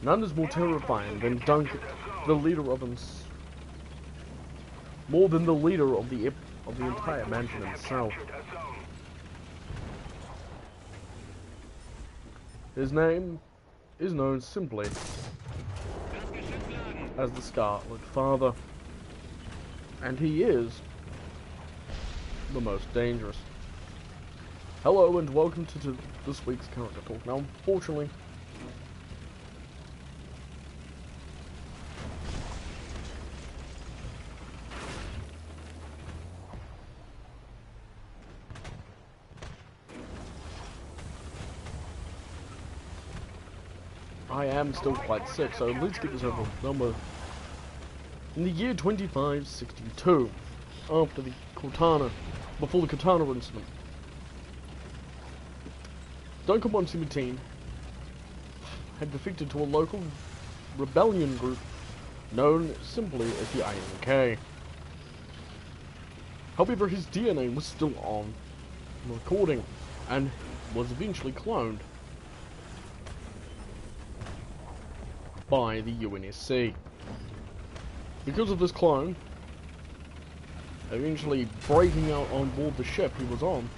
None is more terrifying than Duncan, the leader of more than the leader of the entire mansion himself. His name is known simply as the Scarlet Father, and he is the most dangerous. Hello and welcome to this week's character talk. Now, unfortunately, I am still quite sick, so let's get this over number. In the year 2562, after the before the Cortana incident, Duncan 117 had defected to a local rebellion group known simply as the IMK. However, his DNA was still on recording and was eventually cloned by the UNSC. Because of this clone eventually breaking out on board the ship he was on,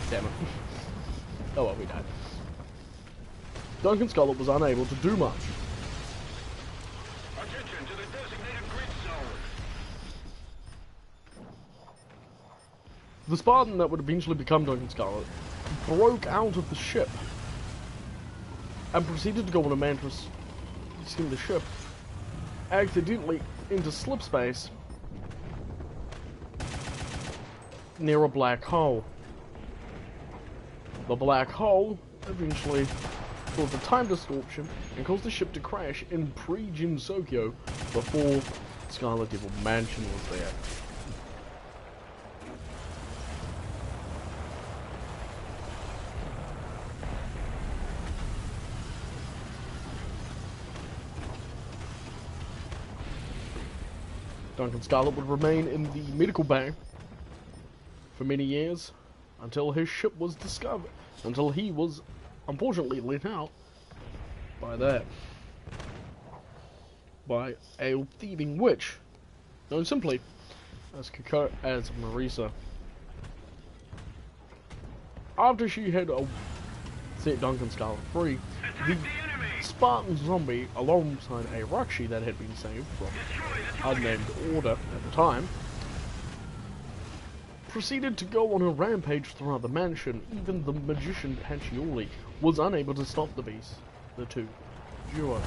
damn it. Oh well, we died. Duncan Scarlet was unable to do much. The Spartan that would eventually become Duncan Scarlet broke out of the ship and proceeded to go on a mantis, skim the ship, accidentally into slip space near a black hole. The black hole eventually caused a time distortion and caused the ship to crash in pre-Jinsokyo before Scarlet Devil Mansion was there. Duncan Scarlet would remain in the medical bay for many years until his ship was discovered, until he was unfortunately let out by a thieving witch known simply as Marisa. After she had set Duncan Scarlet free, the Spartan zombie, alongside a Rakshi that had been saved from unnamed order at the time, proceeded to go on a rampage throughout the mansion. Even the magician Pacioli was unable to stop the beast, the two duos.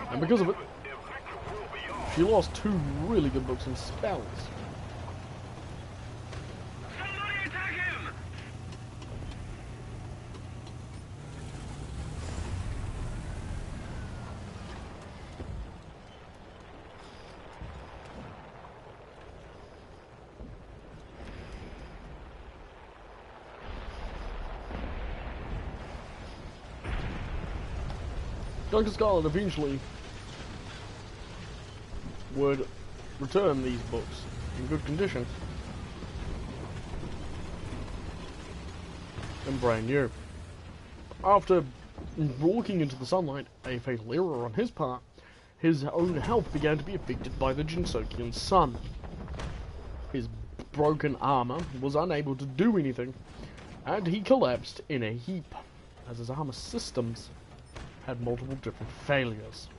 And because of it, she lost two really good books in spells. Somebody attack him! Duncan Scarlet eventually would return these books in good condition and brand new. After walking into the sunlight, a fatal error on his part, his own health began to be affected by the Jinsokian sun. His broken armor was unable to do anything, and he collapsed in a heap, as his armor systems had multiple different failures.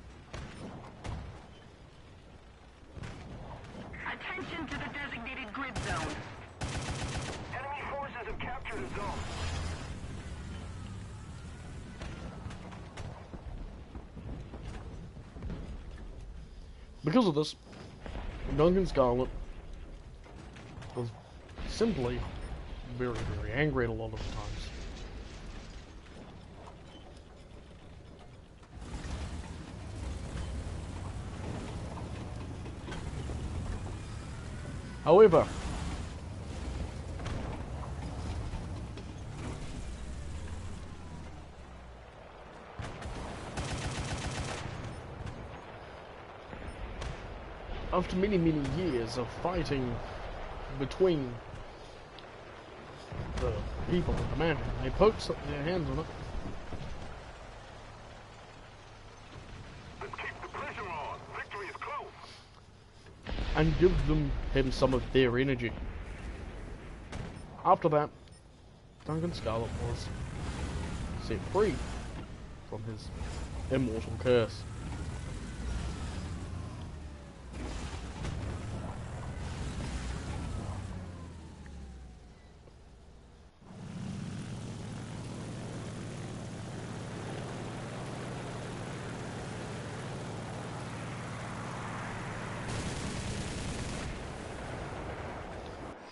Attention to the designated grid zone. Enemy forces have captured a zone. Because of this, Duncan Scarlet was simply very, very angry at a lot of the times. However, after many years of fighting between the people and the mansion, they poked their hands on it. Let's keep the pressure on. Victory is close. And give him some of their energy. After that, Duncan Scarlet was set free from his immortal curse.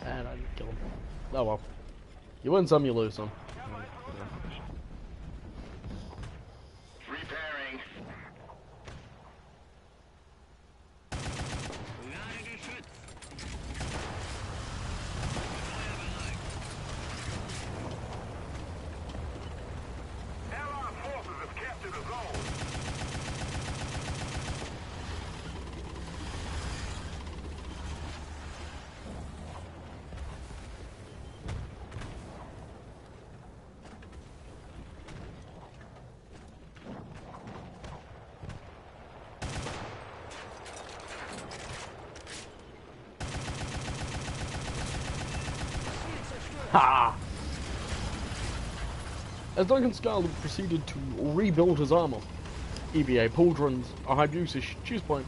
And I didn't kill him. Oh well. You win some, you lose some. Repairing. Allied forces have captured a zone. Ha! As Duncan Scarlet proceeded to rebuild his armor, EVA pauldrons, a Hayabusa chestplate,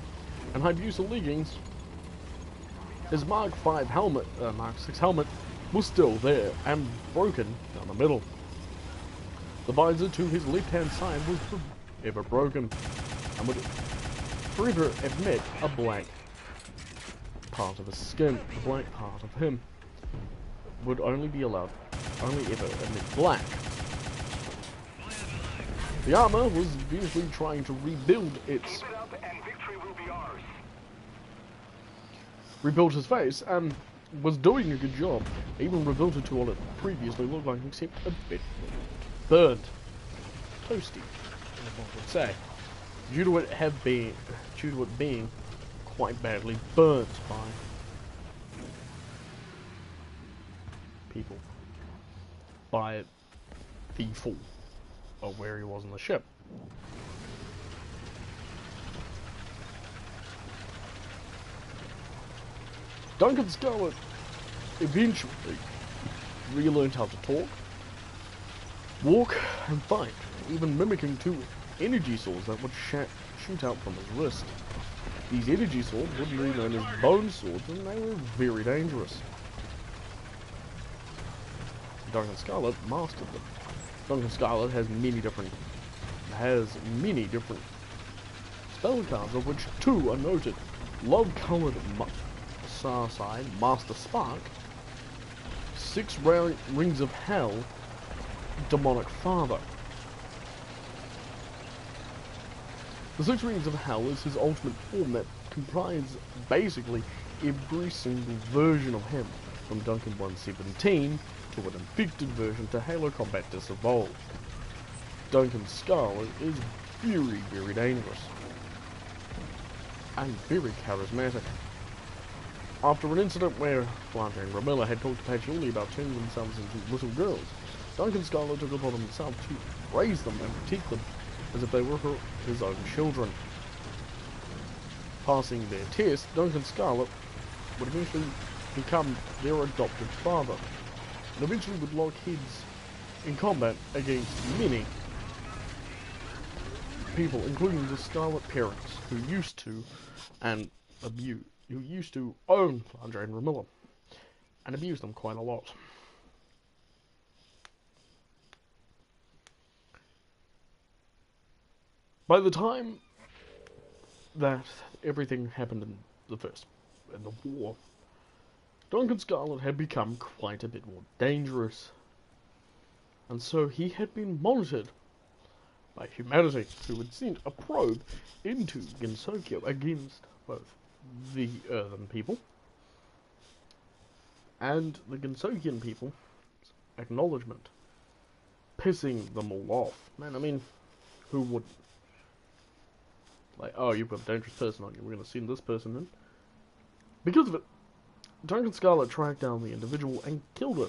and Hayabusa leggings, his Mark V helmet, Mark VI helmet, was still there and broken down the middle. The visor to his left-hand side was forever broken, and would forever admit a black part of his skin, the black part of him would only ever admit black. The armor was eventually trying to rebuild its... Keep it up and victory will be ours. rebuilt his face, and was doing a good job. Even rebuilt it to what it previously looked like, except a bit burnt. Toasty, as one would say. Due to it being quite badly burnt by people. By the fall of where he was on the ship. Duncan Scarlet eventually relearned how to talk, walk, and fight, even mimicking two energy swords that would shoot out from his wrist. These energy swords would be known as bone swords, and they were very dangerous. Duncan Scarlet mastered them. Duncan Scarlet has many different spell cards, of which two are noted: Love-Colored Side, Master Spark, 6 Rings of Hell, Demonic Father. The 6 Rings of Hell is his ultimate form that comprises basically every single version of him, from Duncan 117 to an infected version to Halo Combat Disevolved. Duncan Scarlet is very dangerous and very charismatic. After an incident where Blanche and Romilla had talked to Patchouli about turning themselves into little girls, Duncan Scarlet took it upon himself to raise them and protect them as if they were his own children. Passing their test, Duncan Scarlet would eventually become their adopted father, and eventually would lock heads in combat against many people, including the Scarlet parents, who used to own Blanche and Romilla, and abused them quite a lot. By the time that everything happened in the war, Duncan Scarlet had become quite a bit more dangerous, and so he had been monitored by humanity, who had sent a probe into Gensokyo against both the Earthen people and the Gensokian people's acknowledgement, pissing them all off. Man, I mean, who would? Like, oh, you've got a dangerous person on you, we're going to send this person in. Because of it, Duncan Scarlet tracked down the individual and killed her.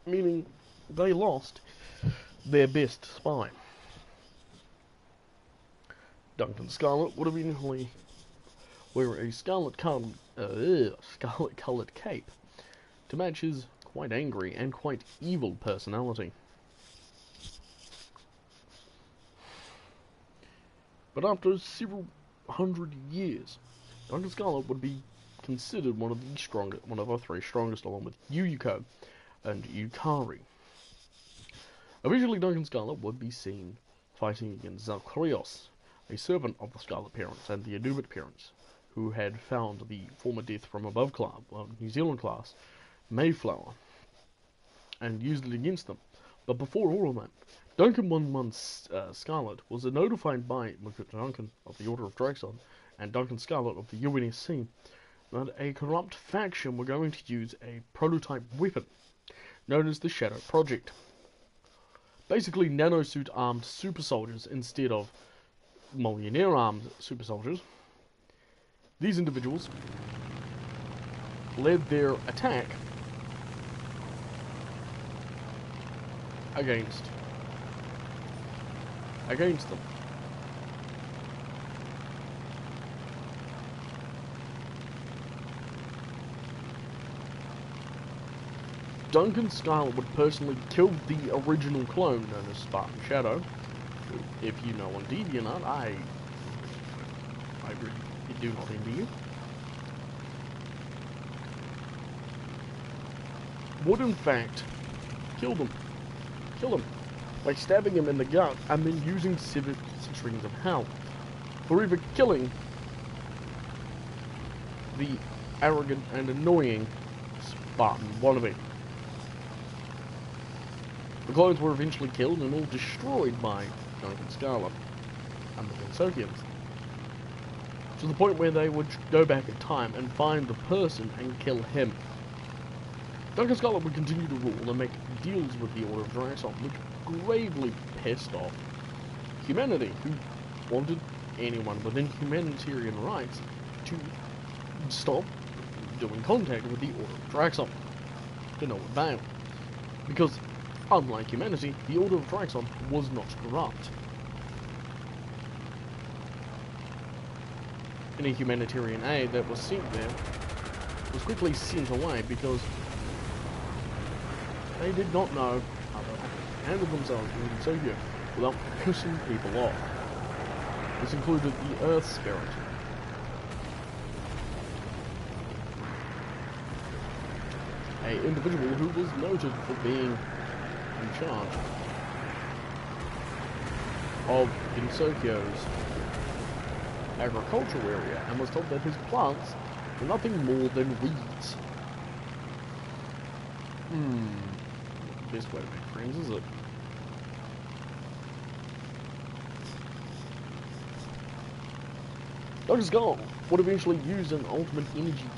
Meaning they lost their best spy. Duncan Scarlet would eventually wear a scarlet-coloured cape to match his quite angry and quite evil personality. But after several hundred years, Duncan Scarlet would be considered one of the three strongest, along with Yuyuko and Yukari. Eventually, Duncan Scarlet would be seen fighting against Zalkrios, a servant of the Scarlet Parents and the Anubit Parents, who had found the former Death from Above class, New Zealand class, Mayflower, and used it against them. But before all of that, Duncan Scarlet was notified by Lieutenant Duncan of the Order of Draxon and Duncan Scarlet of the UNSC that a corrupt faction were going to use a prototype weapon known as the Shadow Project. Basically, nanosuit-armed super soldiers instead of millionaire-armed super soldiers. These individuals led their attack against them. Duncan Scarlet would personally kill the original clone known as Spartan Shadow. If you know on DeviantArt, I really do not envy you. Would in fact kill him by stabbing him in the gut and then using six rings of hell for either killing the arrogant and annoying Spartan wannabe. The clones were eventually killed and all destroyed by Duncan Scarlet and the Gensokians, to the point where they would go back in time and find the person and kill him. Duncan Scarlet would continue to rule and make deals with the Order of Draxon, which gravely pissed off humanity, who wanted anyone within humanitarian rights to stop doing contact with the Order of Draxon, to no avail. Because, unlike humanity, the Order of Draxon was not corrupt. Any humanitarian aid that was sent there was quickly sent away because they did not know how to handle themselves in Soviet without pissing people off. This included the Earth Spirit. An individual who was noted for being in charge of Insokyo's agricultural area and was told that his plants were nothing more than weeds. Not the best way to make friends, is it? Duncan Scarlet would eventually use an ultimate energy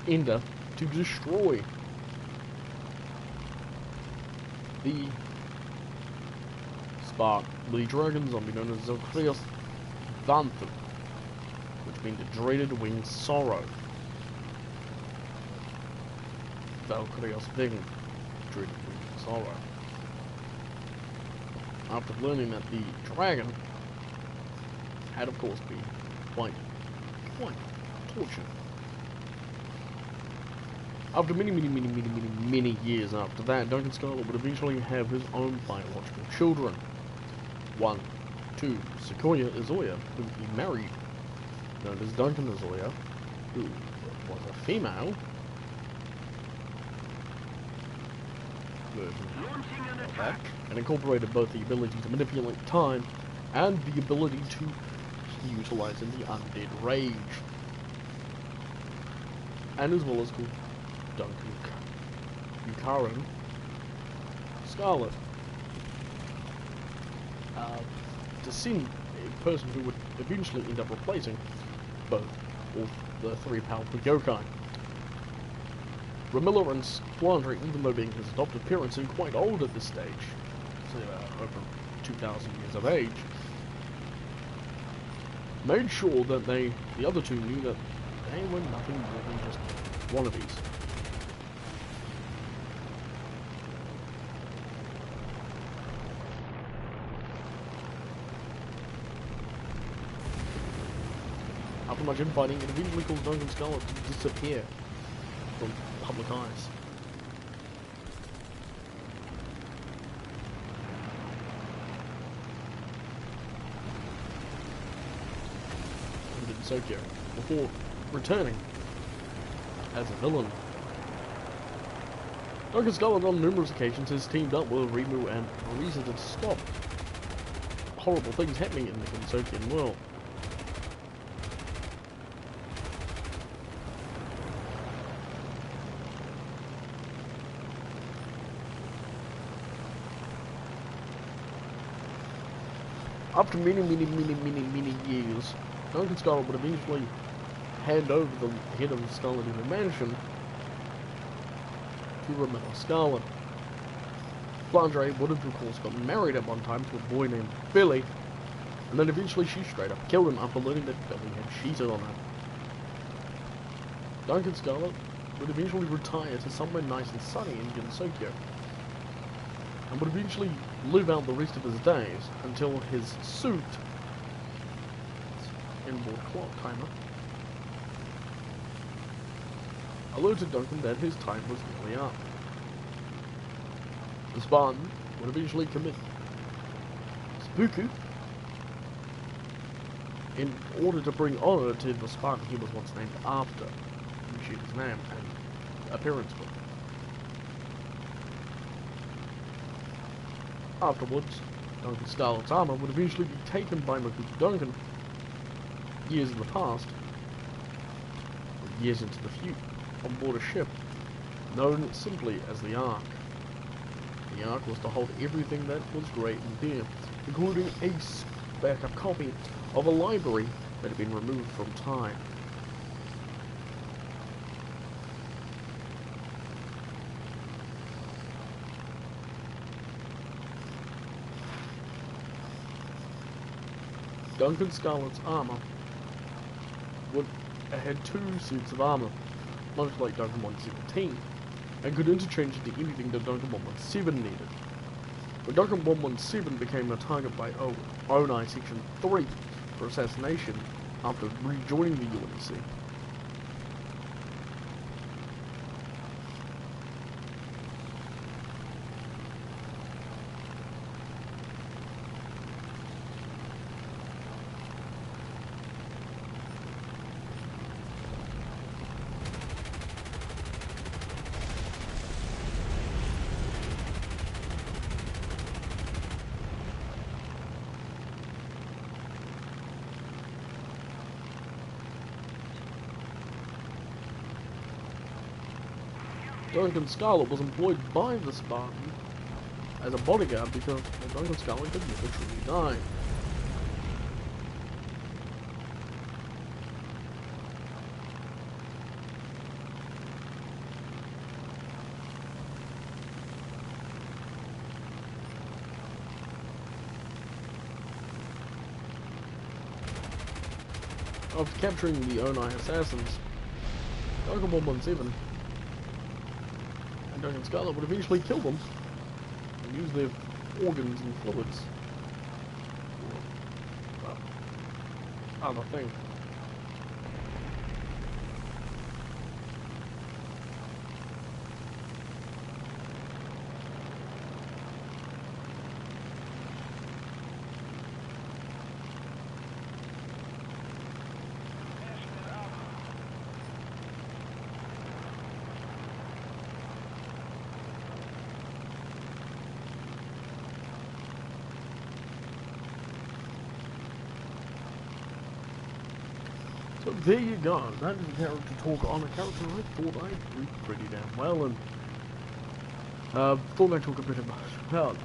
ender to destroy the dragon zombie known as Zalkrios Vanthu, which means the dreaded winged sorrow. Zalkrios Ving, dreaded winged sorrow. After learning that the dragon had of course been quite tortured. After many years after that, Duncan Scarlet would eventually have his own biological children. One, two, Sequoia Izoya, who he married, known as Duncan Izoya, who was a female version of that, and incorporated both the ability to manipulate time and the ability to utilize in the undead rage, and as well as called Duncan Yukari Scarlet, to send a person who would eventually end up replacing both of the three powerful yokai. Ramilla and Flandre, even though being his adopted parents and quite old at this stage, so over 2,000 years of age, made sure that the other two knew that they were nothing more than just wannabes. After much infighting, it eventually caused Duncan Scarlet to disappear from public eyes. And in Tokyo, before returning as a villain. Duncan Scarlet on numerous occasions has teamed up with Rimu and Marisa to stop horrible things happening in the Kensokian world. After many years, Duncan Scarlet would eventually hand over the head of Scarlet Mansion to Ramona Scarlet. Blanche would have, of course, got married at one time to a boy named Billy, and then eventually she straight up killed him after learning that Billy had cheated on her. Duncan Scarlet would eventually retire to somewhere nice and sunny in Gensokyo, and would eventually live out the rest of his days until his suit, inboard clock timer, alerted Duncan that his time was nearly up. The Spartan would eventually commit seppuku in order to bring honor to the Spartan he was once named after, and shared his name and appearance with. Afterwards, Duncan Scarlet's armor would eventually be taken by Makuta Duncan years in the past, or years into the future, on board a ship known simply as the Ark. The Ark was to hold everything that was great and dear, including a backup copy of a library that had been removed from time. Duncan Scarlet's armor had two suits of armor, much like Duncan 117, and could interchange into anything that Duncan 117 needed. When Duncan 117 became a target by ONI Section 3 for assassination after rejoining the UNSC, Duncan Scarlet was employed by the Spartan as a bodyguard because Duncan Scarlet could never truly die. After capturing the ONI assassins, Duncan 117 and Duncan Scarlet would eventually kill them and use their organs and fluids for, well, other things. So there you go, that is a character talk on a character I thought I did pretty damn well, and thought I'd talk a bit about.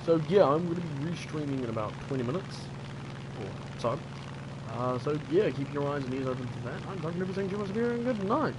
So yeah, I'm going to be restreaming in about 20 minutes, or so. So yeah, keep your eyes and ears open for that. I'm Duncannuva saying you must be here, and good night.